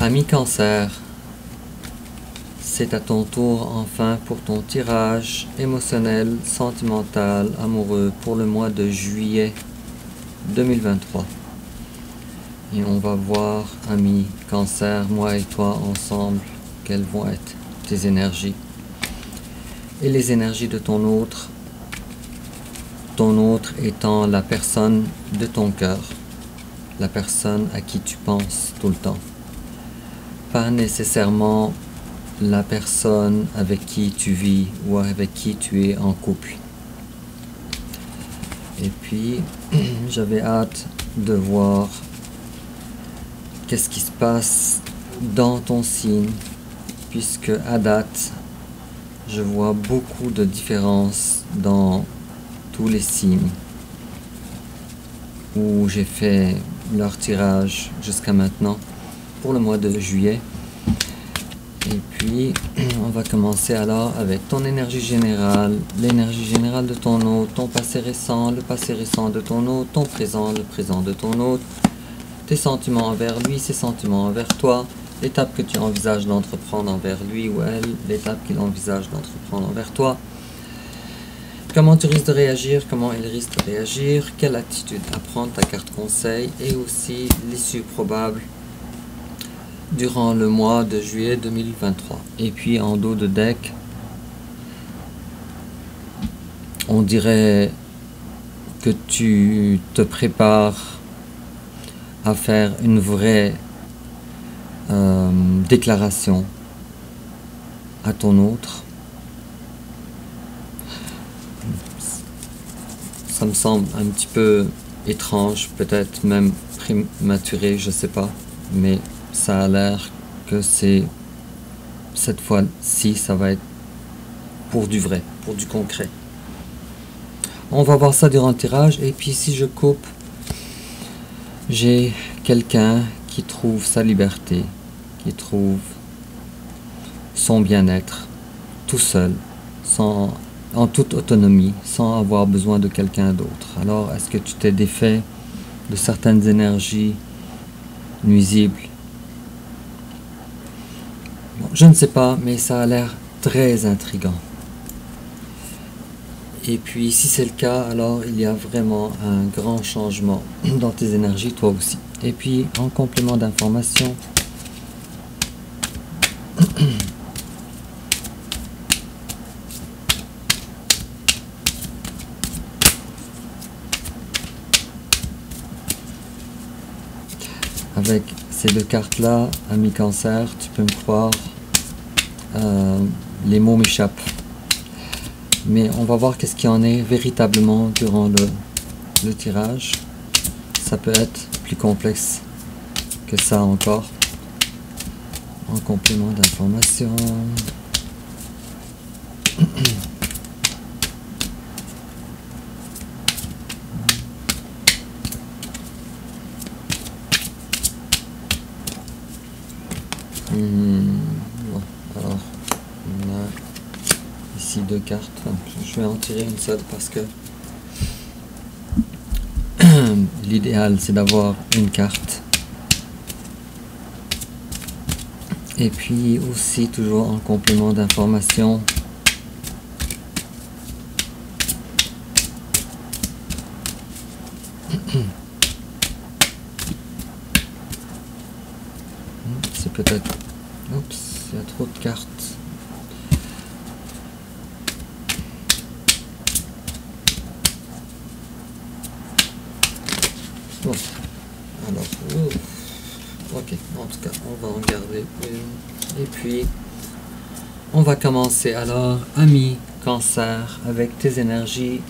Ami Cancer, c'est à ton tour enfin pour ton tirage émotionnel, sentimental, amoureux pour le mois de juillet 2023. Et on va voir, ami Cancer, moi et toi ensemble, quelles vont être tes énergies. Et les énergies de ton autre étant la personne de ton cœur, la personne à qui tu penses tout le temps. Pas nécessairement la personne avec qui tu vis ou avec qui tu es en couple. Et puis, j'avais hâte de voir qu'est-ce qui se passe dans ton signe, puisque à date, je vois beaucoup de différences dans tous les signes où j'ai fait leur tirage jusqu'à maintenant pour le mois de juillet. Et puis, on va commencer alors avec ton énergie générale, l'énergie générale de ton hôte, ton passé récent, le passé récent de ton hôte, ton présent, le présent de ton hôte, tes sentiments envers lui, ses sentiments envers toi, l'étape que tu envisages d'entreprendre envers lui ou elle, l'étape qu'il envisage d'entreprendre envers toi. Comment tu risques de réagir, comment il risque de réagir, quelle attitude à prendre, ta carte conseil, et aussi l'issue probable durant le mois de juillet 2023. Et puis en dos de deck, on dirait que tu te prépares à faire une vraie déclaration à ton autre. Ça me semble un petit peu étrange, peut-être même prématuré, je sais pas, mais ça a l'air que c'est cette fois-ci, ça va être pour du vrai, pour du concret. On va voir ça durant le tirage. Et puis si je coupe, j'ai quelqu'un qui trouve sa liberté, qui trouve son bien-être tout seul, en toute autonomie, sans avoir besoin de quelqu'un d'autre. Alors, est-ce que tu t'es défait de certaines énergies nuisibles? Bon, je ne sais pas, mais ça a l'air très intriguant. Et puis, si c'est le cas, alors il y a vraiment un grand changement dans tes énergies, toi aussi. Et puis, en complément d'information, avec ces deux cartes-là, ami Cancer, tu peux me croire, les mots m'échappent. Mais on va voir qu'est-ce qu'il y en est véritablement durant le tirage. Ça peut être plus complexe que ça encore. En complément d'information. Bon, alors, on a ici deux cartes. Je vais en tirer une seule parce que l'idéal c'est d'avoir une carte. Et puis aussi toujours en complément d'information, c'est peut-être... Oups, il y a trop de cartes. Bon, alors, ok, en tout cas, on va en garder une. Et puis, on va commencer alors, ami Cancer, avec tes énergies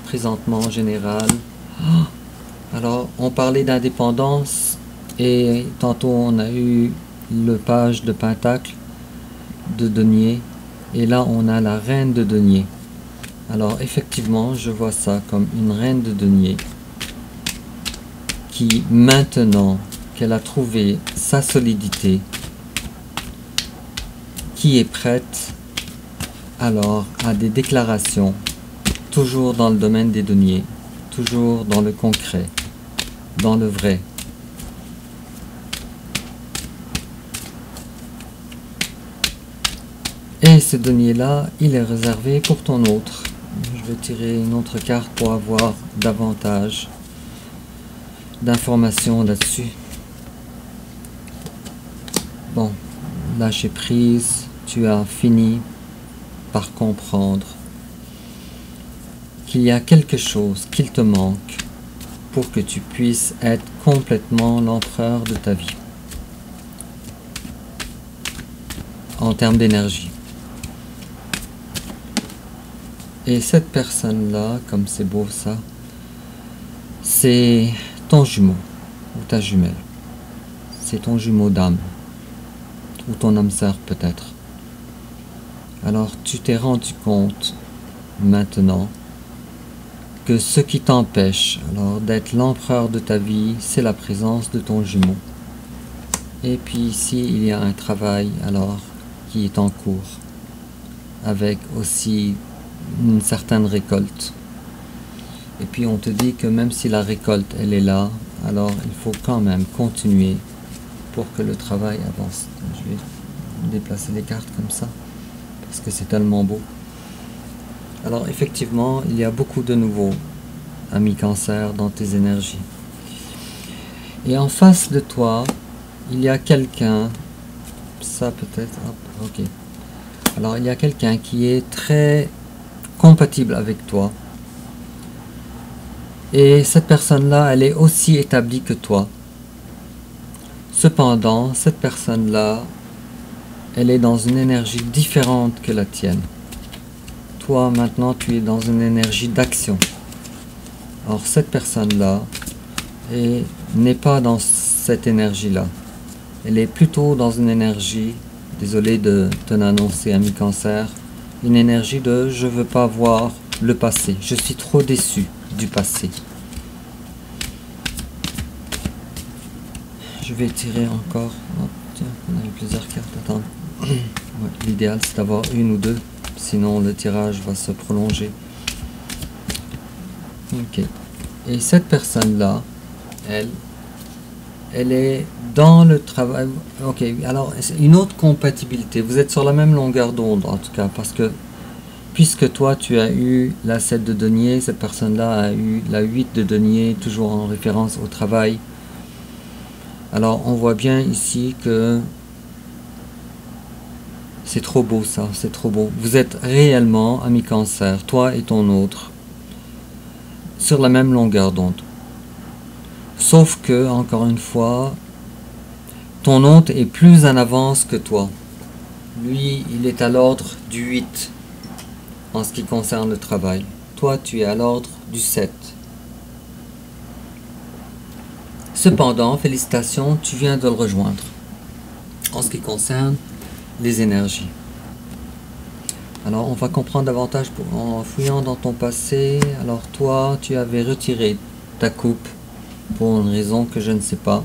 présentement générales. Alors, on parlait d'indépendance et tantôt on a eu le page de Pentacle de denier et là on a la reine de denier. Alors effectivement, je vois ça comme une reine de denier qui, maintenant qu'elle a trouvé sa solidité, qui est prête alors à des déclarations, toujours dans le domaine des deniers, toujours dans le concret, dans le vrai. Et ce denier-là, il est réservé pour ton autre. Je vais tirer une autre carte pour avoir davantage d'informations là-dessus. Bon, lâcher prise, tu as fini par comprendre qu'il y a quelque chose qu'il te manque pour que tu puisses être complètement l'empereur de ta vie en termes d'énergie. Et cette personne-là, comme c'est beau ça, c'est ton jumeau ou ta jumelle. C'est ton jumeau d'âme ou ton âme sœur peut-être. Alors tu t'es rendu compte maintenant que ce qui t'empêche alors d'être l'empereur de ta vie, c'est la présence de ton jumeau. Et puis ici, il y a un travail alors qui est en cours avec aussi une certaine récolte. Et puis on te dit que même si la récolte elle est là, alors il faut quand même continuer pour que le travail avance. Je vais déplacer les cartes comme ça parce que c'est tellement beau. Alors effectivement, il y a beaucoup de nouveaux amis Cancer dans tes énergies. Et en face de toi, il y a quelqu'un, ça peut-être, ok. Alors il y a quelqu'un qui est très compatible avec toi. Et cette personne-là, elle est aussi établie que toi. Cependant, cette personne-là, elle est dans une énergie différente que la tienne. Toi, maintenant, tu es dans une énergie d'action. Or, cette personne-là n'est pas dans cette énergie-là. Elle est plutôt dans une énergie, désolé de te l'annoncer, ami Cancer, une énergie de « je veux pas voir le passé, je suis trop déçu du passé ». Je vais tirer encore. Oh, tiens, on a eu plusieurs cartes. Attends. Ouais, l'idéal, c'est d'avoir une ou deux. Sinon, le tirage va se prolonger. Ok. Et cette personne-là, elle est dans le travail. Ok. Alors, une autre compatibilité. Vous êtes sur la même longueur d'onde, en tout cas. Parce que, puisque toi, tu as eu la 7 de denier, cette personne-là a eu la 8 de denier, toujours en référence au travail. Alors, on voit bien ici que c'est trop beau ça, c'est trop beau. Vous êtes réellement, ami Cancer, toi et ton autre, sur la même longueur d'onde. Sauf que, encore une fois, ton autre est plus en avance que toi. Lui, il est à l'ordre du 8 en ce qui concerne le travail. Toi, tu es à l'ordre du 7. Cependant, félicitations, tu viens de le rejoindre en ce qui concerne les énergies. Alors, on va comprendre davantage en fouillant dans ton passé. Alors, toi, tu avais retiré ta coupe pour une raison que je ne sais pas.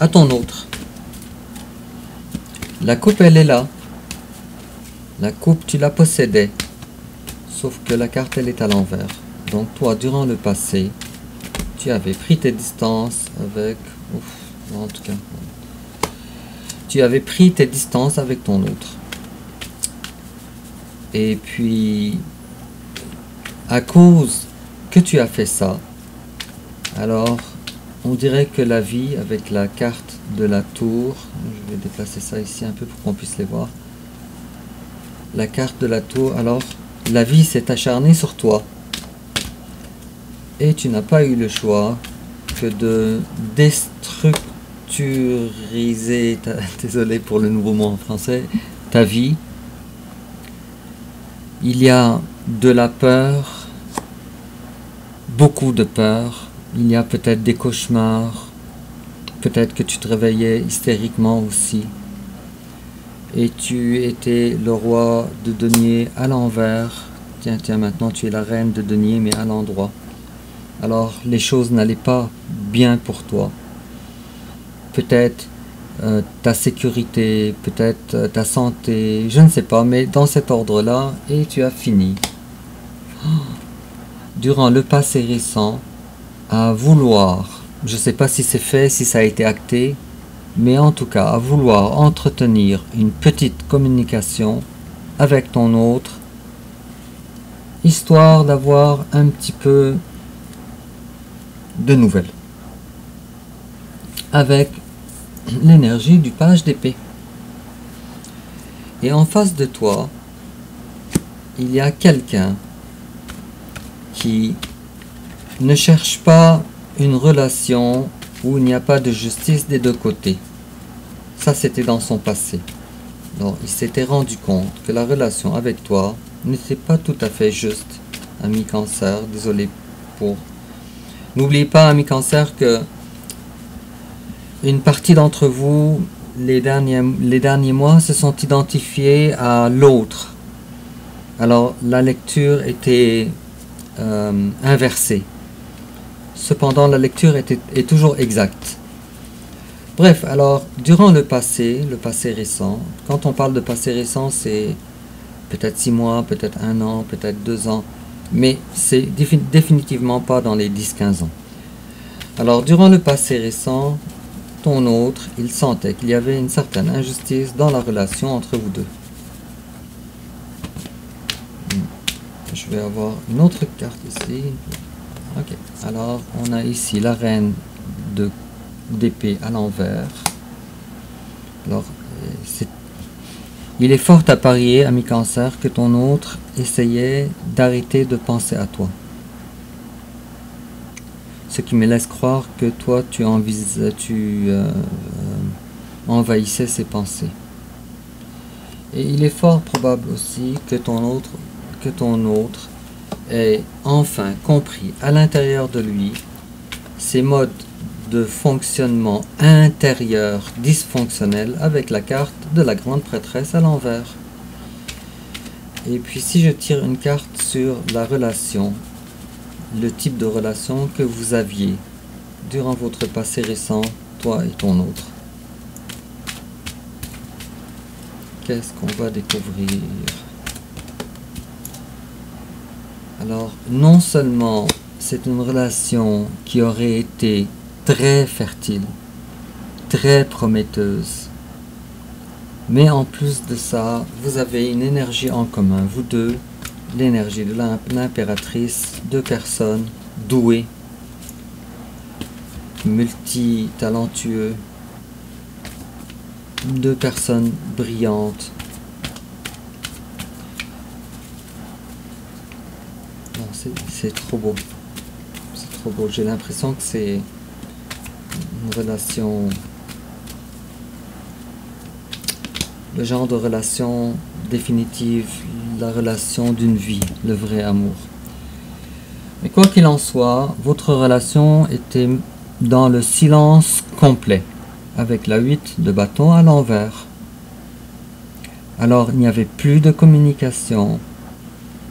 À ton autre. La coupe, elle est là. La coupe, tu la possédais. Sauf que la carte, elle est à l'envers. Donc, toi, durant le passé, tu avais pris tes distances avec... Ouf, en tout cas... Tu avais pris tes distances avec ton autre. Et puis, à cause que tu as fait ça, alors, on dirait que la vie, avec la carte de la tour, je vais déplacer ça ici un peu pour qu'on puisse les voir. La carte de la tour, alors, la vie s'est acharnée sur toi. Et tu n'as pas eu le choix que de déstructuriser, désolé pour le nouveau mot en français, ta vie. Il y a de la peur, beaucoup de peur. Il y a peut-être des cauchemars, peut-être que tu te réveillais hystériquement aussi. Et tu étais le roi de denier à l'envers. Tiens, maintenant tu es la reine de denier mais à l'endroit. Alors les choses n'allaient pas bien pour toi. Peut-être ta sécurité, peut-être ta santé, je ne sais pas, mais dans cet ordre-là, et tu as fini. Durant le passé récent, à vouloir, je ne sais pas si c'est fait, si ça a été acté, mais en tout cas, à vouloir entretenir une petite communication avec ton autre, histoire d'avoir un petit peu de nouvelles, avec l'énergie du page d'épée. Et en face de toi, il y a quelqu'un qui ne cherche pas une relation où il n'y a pas de justice des deux côtés. Ça, c'était dans son passé. Donc, il s'était rendu compte que la relation avec toi n'était pas tout à fait juste. Ami Cancer, désolé pour... N'oubliez pas, ami Cancer, que une partie d'entre vous, les derniers mois, se sont identifiés à l'autre. Alors, la lecture était inversée. Cependant, la lecture est toujours exacte. Bref, alors, durant le passé récent, quand on parle de passé récent, c'est peut-être 6 mois, peut-être 1 an, peut-être 2 ans, mais c'est définitivement pas dans les 10-15 ans. Alors, durant le passé récent, ton autre, il sentait qu'il y avait une certaine injustice dans la relation entre vous deux. Je vais avoir une autre carte ici. Ok, alors on a ici la reine d'épée à l'envers. Alors, il est fort à parier, ami Cancer, que ton autre essayait d'arrêter de penser à toi. Ce qui me laisse croire que toi, tu envahissais ses pensées. Et il est fort probable aussi que ton autre ait enfin compris à l'intérieur de lui ces modes de fonctionnement intérieur dysfonctionnel avec la carte de la grande prêtresse à l'envers. Et puis si je tire une carte sur la relation, le type de relation que vous aviez durant votre passé récent, toi et ton autre, qu'est-ce qu'on va découvrir? Alors, non seulement c'est une relation qui aurait été très fertile, très prometteuse, mais en plus de ça, vous avez une énergie en commun, vous deux, l'énergie de l'impératrice, 2 personnes douées, multitalentueux, 2 personnes brillantes. Non, c'est trop beau. C'est trop beau. J'ai l'impression que c'est une relation, le genre de relation définitive, la relation d'une vie, le vrai amour. Mais quoi qu'il en soit, votre relation était dans le silence complet, avec la 8 de bâton à l'envers. Alors il n'y avait plus de communication,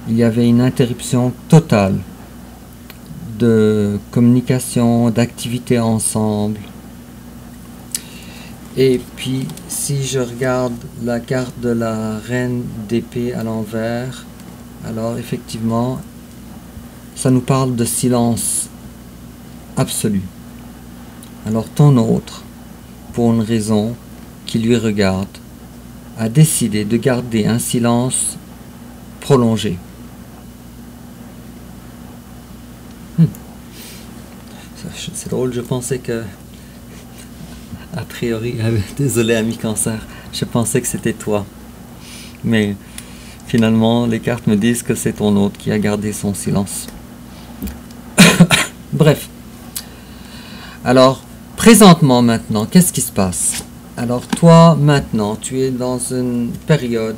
il y avait une interruption totale de communication, d'activité ensemble. Et puis, si je regarde la carte de la reine d'épée à l'envers, alors effectivement, ça nous parle de silence absolu. Alors ton autre, pour une raison qui lui regarde, a décidé de garder un silence prolongé. C'est drôle, je pensais que... A priori, désolé ami Cancer, je pensais que c'était toi. Mais finalement, les cartes me disent que c'est ton autre qui a gardé son silence. Bref. Alors, présentement maintenant, qu'est-ce qui se passe? Alors toi, maintenant, tu es dans une période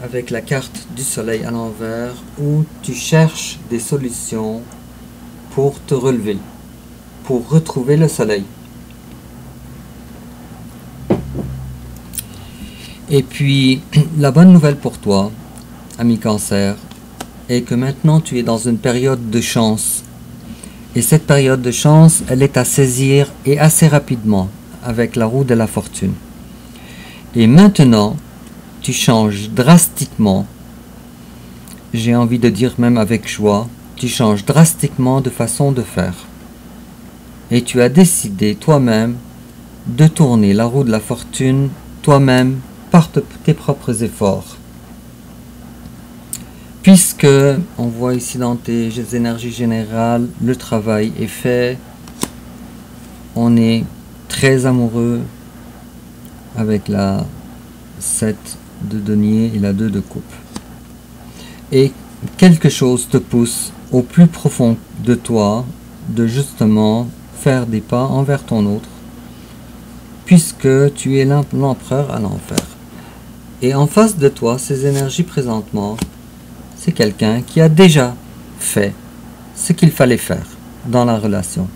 avec la carte du soleil à l'envers où tu cherches des solutions pour te relever, pour retrouver le soleil. Et puis, la bonne nouvelle pour toi, ami Cancer, est que maintenant tu es dans une période de chance. Et cette période de chance, elle est à saisir et assez rapidement avec la roue de la fortune. Et maintenant, tu changes drastiquement, j'ai envie de dire même avec joie, tu changes drastiquement de façon de faire. Et tu as décidé toi-même de tourner la roue de la fortune toi-même par tes propres efforts. puisque on voit ici dans tes énergies générales, le travail est fait, on est très amoureux avec la 7 de denier et la 2 de coupe. Et quelque chose te pousse au plus profond de toi de justement faire des pas envers ton autre, puisque tu es l'empereur à l'enfer. Et en face de toi, ces énergies présentement, c'est quelqu'un qui a déjà fait ce qu'il fallait faire dans la relation.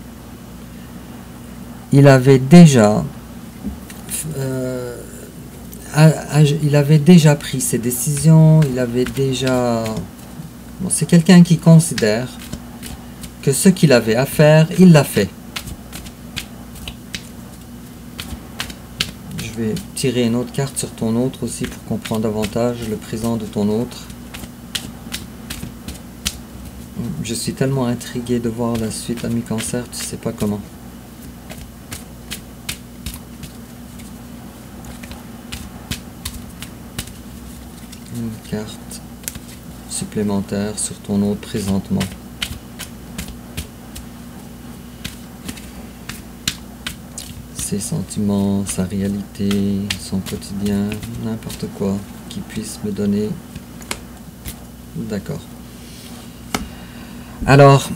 Il avait déjà pris ses décisions, il avait déjà... Bon, c'est quelqu'un qui considère que ce qu'il avait à faire, il l'a fait. Je vais tirer une autre carte sur ton autre aussi pour comprendre davantage le présent de ton autre. Je suis tellement intrigué de voir la suite, ami Cancer, tu sais pas comment. Une carte supplémentaire sur ton autre présentement. Ses sentiments, sa réalité, son quotidien, n'importe quoi qui puisse me donner. D'accord. Alors,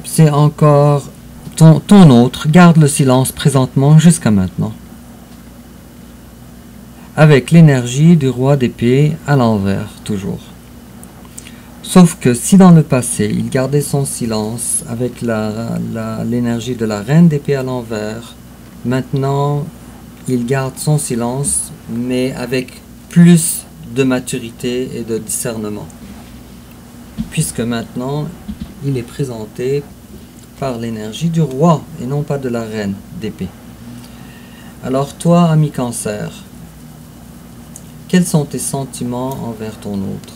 c'est encore ton autre, garde le silence présentement jusqu'à maintenant. Avec l'énergie du roi d'épée à l'envers, toujours. Sauf que si dans le passé, il gardait son silence avec l'énergie de la reine d'épée à l'envers, maintenant, il garde son silence, mais avec plus de maturité et de discernement. Puisque maintenant, il est présenté par l'énergie du roi et non pas de la reine d'épée. Alors toi, ami Cancer, quels sont tes sentiments envers ton autre?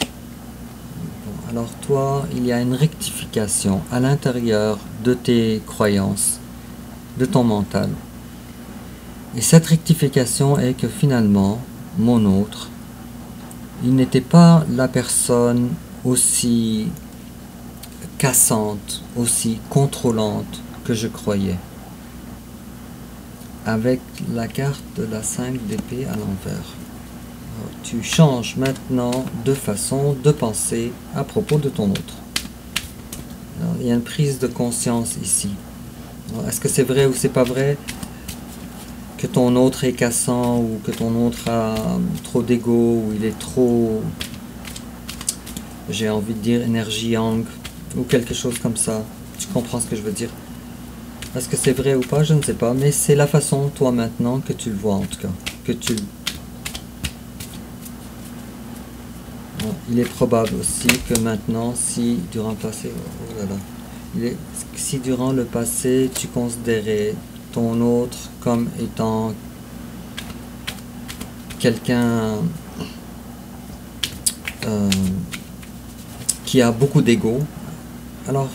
Bon, alors toi, il y a une rectification à l'intérieur de tes croyances, de ton mental. Et cette rectification est que finalement, mon autre, il n'était pas la personne aussi cassante, aussi contrôlante que je croyais. Avec la carte de la 5 d'épée à l'envers. Tu changes maintenant de façon de penser à propos de ton autre. Alors, il y a une prise de conscience ici. Est-ce que c'est vrai ou c'est pas vrai que ton autre est cassant ou que ton autre a trop d'ego ou il est trop, j'ai envie de dire, énergie yang ou quelque chose comme ça? Tu comprends ce que je veux dire? Est-ce que c'est vrai ou pas? Je ne sais pas, mais c'est la façon, toi maintenant, que tu le vois en tout cas. Que tu... Bon, il est probable aussi que maintenant, si durant le passé, oh là là, si durant le passé, tu considérais ton autre comme étant quelqu'un qui a beaucoup d'ego, alors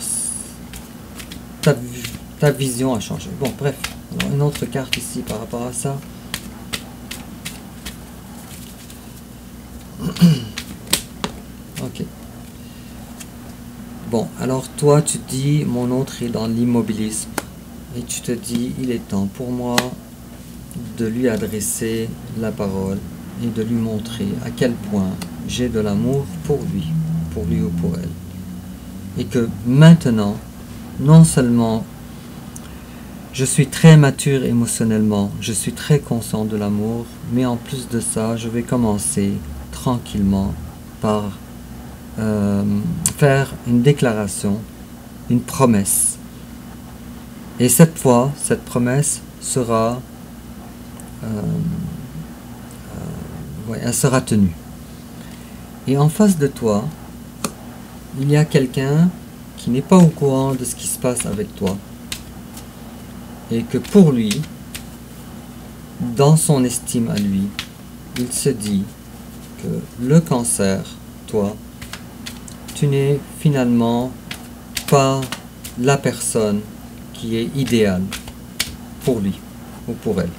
ta vision a changé. Bon, bref, alors une autre carte ici par rapport à ça. Ok. Bon, alors toi tu dis mon autre est dans l'immobilisme et tu te dis il est temps pour moi de lui adresser la parole et de lui montrer à quel point j'ai de l'amour pour lui ou pour elle. Et que maintenant, non seulement je suis très mature émotionnellement, je suis très conscient de l'amour, mais en plus de ça, je vais commencer tranquillement par faire une déclaration, une promesse. Et cette fois, cette promesse sera, elle sera tenue. Et en face de toi, il y a quelqu'un qui n'est pas au courant de ce qui se passe avec toi. Et que pour lui, dans son estime à lui, il se dit que le Cancer, toi, tu n'es finalement pas la personne qui est idéale pour lui ou pour elle.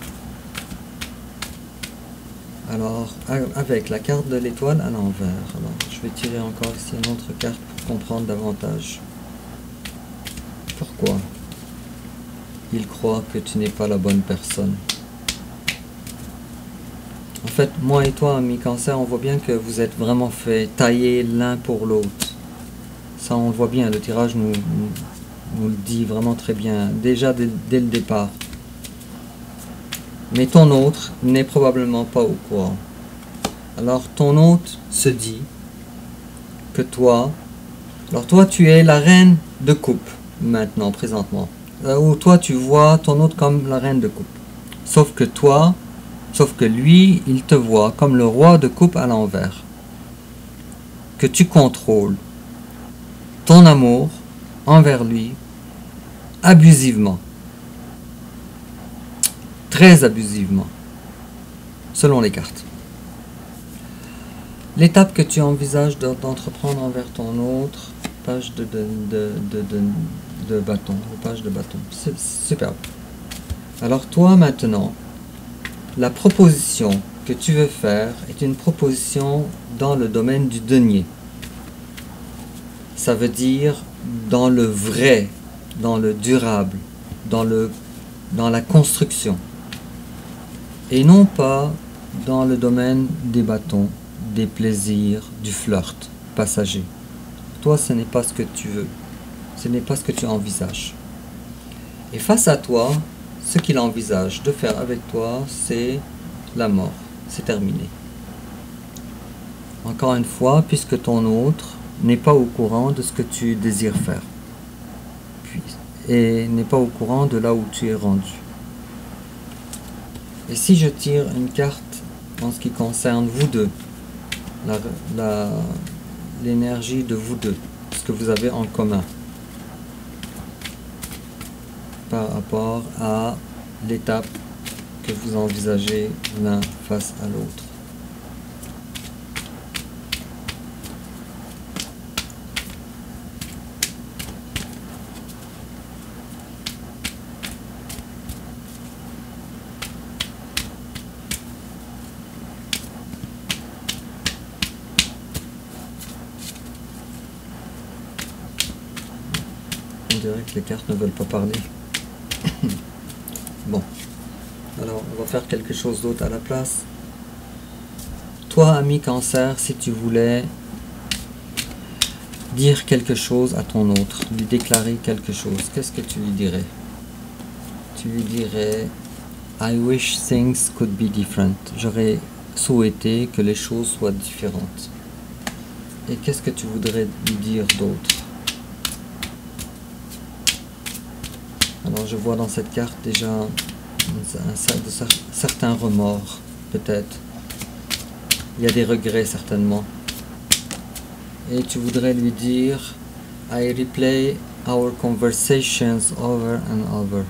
Alors, avec la carte de l'étoile à l'envers. Alors, je vais tirer encore ici une autre carte pour comprendre davantage. Pourquoi il croit que tu n'es pas la bonne personne? En fait, moi et toi, ami Cancer, on voit bien que vous êtes vraiment fait tailler l'un pour l'autre. Ça, on le voit bien. Le tirage nous le dit vraiment très bien, déjà dès le départ. Mais ton autre n'est probablement pas au courant. Alors, ton hôte se dit que toi... Alors, toi, tu es la reine de coupe, maintenant, présentement. Ou toi, tu vois ton hôte comme la reine de coupe. Sauf que lui, il te voit comme le roi de coupe à l'envers. Que tu contrôles ton amour envers lui abusivement. Très abusivement. Selon les cartes. L'étape que tu envisages d'entreprendre envers ton autre, page de bâton. Page de bâton. C'est superbe. Alors toi maintenant, la proposition que tu veux faire est une proposition dans le domaine du denier. Ça veut dire dans le vrai, dans le durable, dans la construction. Et non pas dans le domaine des bâtons, des plaisirs, du flirt passager. Toi, ce n'est pas ce que tu veux. Ce n'est pas ce que tu envisages. Et face à toi, ce qu'il envisage de faire avec toi, c'est la mort. C'est terminé. Encore une fois, puisque ton autre n'est pas au courant de ce que tu désires faire. Et n'est pas au courant de là où tu es rendu. Et si je tire une carte en ce qui concerne vous deux, l'énergie de vous deux, ce que vous avez en commun par rapport à l'étape que vous envisagez l'un face à l'autre. On dirait que les cartes ne veulent pas parler. Bon, alors on va faire quelque chose d'autre à la place. Toi, ami Cancer, si tu voulais dire quelque chose à ton autre, lui déclarer quelque chose, qu'est-ce que tu lui dirais? Tu lui dirais I wish things could be different. J'aurais souhaité que les choses soient différentes. Et qu'est-ce que tu voudrais lui dire d'autre? Alors je vois dans cette carte déjà certains remords, peut-être. Il y a des regrets certainement. Et tu voudrais lui dire I replay our conversations over and over.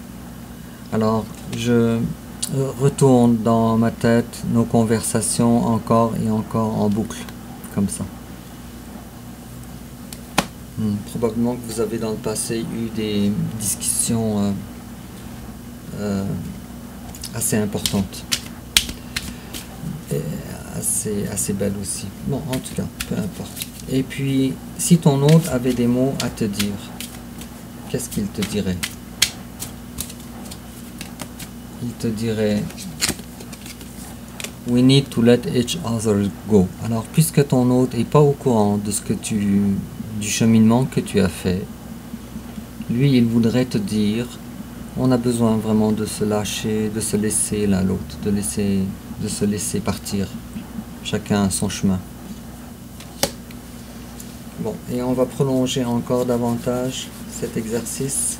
Alors je retourne dans ma tête nos conversations encore et encore en boucle, comme ça. Probablement que vous avez dans le passé eu des discussions assez importantes. Et assez belles aussi. Bon, en tout cas, peu importe. Et puis, si ton hôte avait des mots à te dire, qu'est-ce qu'il te dirait? Il te dirait We need to let each other go. Alors, puisque ton hôte n'est pas au courant de ce que du cheminement que tu as fait, lui, il voudrait te dire on a besoin vraiment de se lâcher, de se laisser l'un l'autre, de se laisser partir, chacun son chemin. Bon, et on va prolonger encore davantage cet exercice.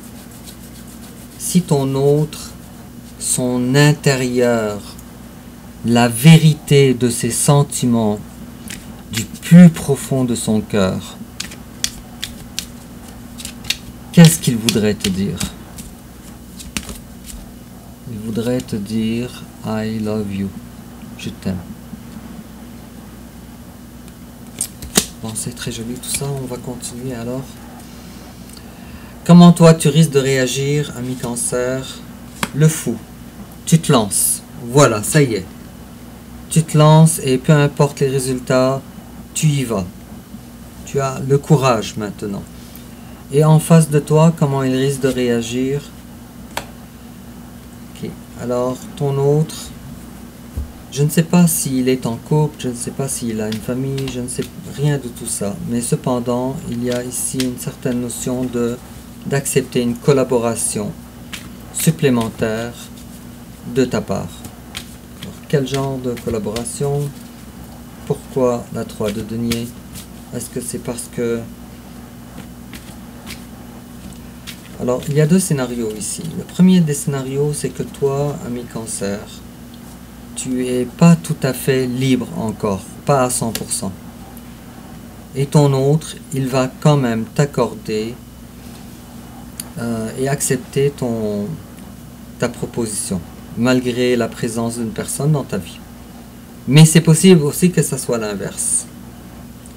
Si ton autre, son intérieur, la vérité de ses sentiments, du plus profond de son cœur, qu'est-ce qu'il voudrait te dire? Il voudrait te dire I love you, je t'aime. Bon, c'est très joli tout ça, on va continuer alors. Comment toi tu risques de réagir, ami Cancer? Le fou, tu te lances, voilà, ça y est. tu te lances et peu importe les résultats, tu y vas. Tu as le courage maintenant. Et en face de toi, comment il risque de réagir? Ok. Alors, ton autre, je ne sais pas s'il est en couple, je ne sais pas s'il a une famille, je ne sais rien de tout ça. Mais cependant, il y a ici une certaine notion d'accepter une collaboration supplémentaire de ta part. Alors, quel genre de collaboration? Pourquoi la 3 de denier? Est-ce que c'est parce que... Alors, il y a deux scénarios ici. Le premier des scénarios, c'est que toi, ami Cancer, tu es pas tout à fait libre encore, pas à 100%. Et ton autre, il va quand même t'accorder et accepter ta proposition, malgré la présence d'une personne dans ta vie. Mais c'est possible aussi que ça soit l'inverse,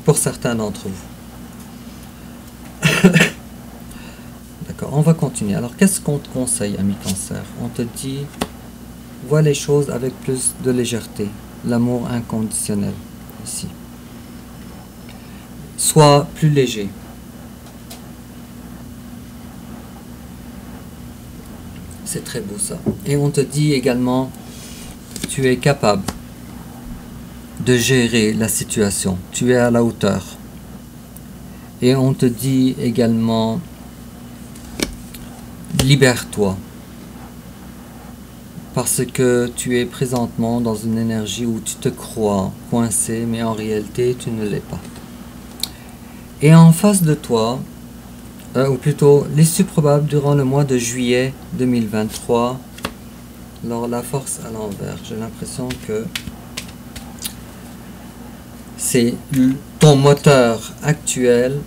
pour certains d'entre vous. D'accord, on va continuer. Alors, qu'est-ce qu'on te conseille, ami Cancer? On te dit, vois les choses avec plus de légèreté, l'amour inconditionnel, ici. Sois plus léger. C'est très beau ça. Et on te dit également, tu es capable de gérer la situation. Tu es à la hauteur. Et on te dit également, libère-toi. Parce que tu es présentement dans une énergie où tu te crois coincé, mais en réalité, tu ne l'es pas. Et en face de toi, ou plutôt l'issue probable durant le mois de juillet 2023, alors la force à l'envers, j'ai l'impression que c'est ton moteur actuel,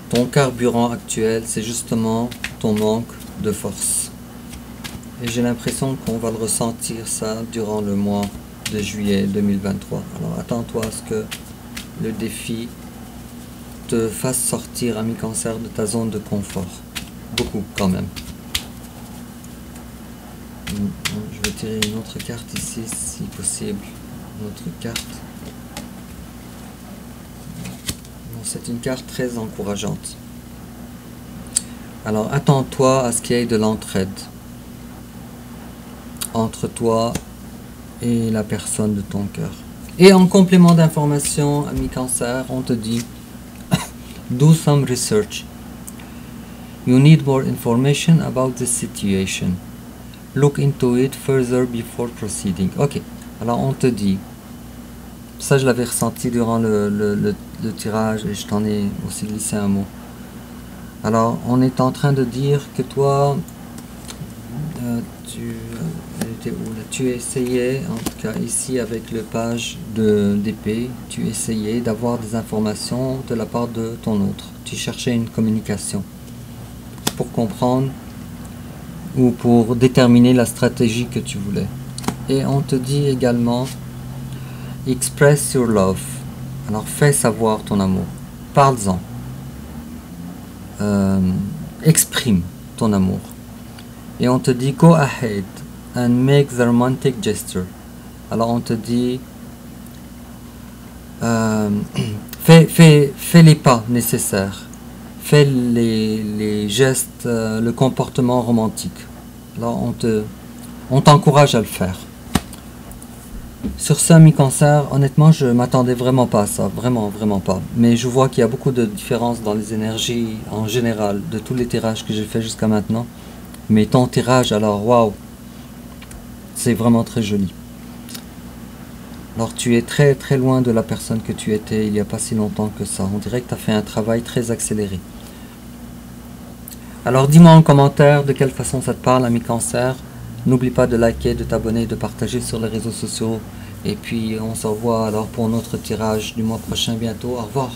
ton carburant actuel, c'est justement ton manque de force. Et j'ai l'impression qu'on va le ressentir ça durant le mois de juillet 2023. Alors attends-toi à ce que le défi te fasse sortir, ami Cancer, de ta zone de confort. Beaucoup quand même. Je vais tirer une autre carte ici, si possible. Une autre carte. C'est une carte très encourageante. Alors attends-toi à ce qu'il y ait de l'entraide entre toi et la personne de ton cœur. Et en complément d'information, ami Cancer, on te dit do some research. You need more information about this situation. Look into it further before proceeding. Ok, alors on te dit, ça je l'avais ressenti durant le tirage et je t'en ai aussi glissé un mot. Alors on est en train de dire que toi, tu essayais, en tout cas ici avec le page d'épée, tu essayais d'avoir des informations de la part de ton autre. Tu cherchais une communication pour comprendre ou pour déterminer la stratégie que tu voulais. Et on te dit également, express your love. Alors fais savoir ton amour. Parle-en. Exprime ton amour. Et on te dit, go ahead and make the romantic gesture. Alors on te dit, fais les pas nécessaires. Fais les gestes, le comportement romantique. Alors on t'encourage à le faire. Sur ce, ami Cancer, honnêtement, je m'attendais vraiment pas à ça, vraiment pas. Mais je vois qu'il y a beaucoup de différences dans les énergies en général de tous les tirages que j'ai fait jusqu'à maintenant. Mais ton tirage, alors, waouh, c'est vraiment très joli. Alors, tu es très loin de la personne que tu étais il n'y a pas si longtemps que ça. On dirait que tu as fait un travail très accéléré. Alors, dis-moi en commentaire de quelle façon ça te parle, ami Cancer. N'oublie pas de liker, de t'abonner, de partager sur les réseaux sociaux. Et puis, on se revoit alors pour notre tirage du mois prochain bientôt. Au revoir.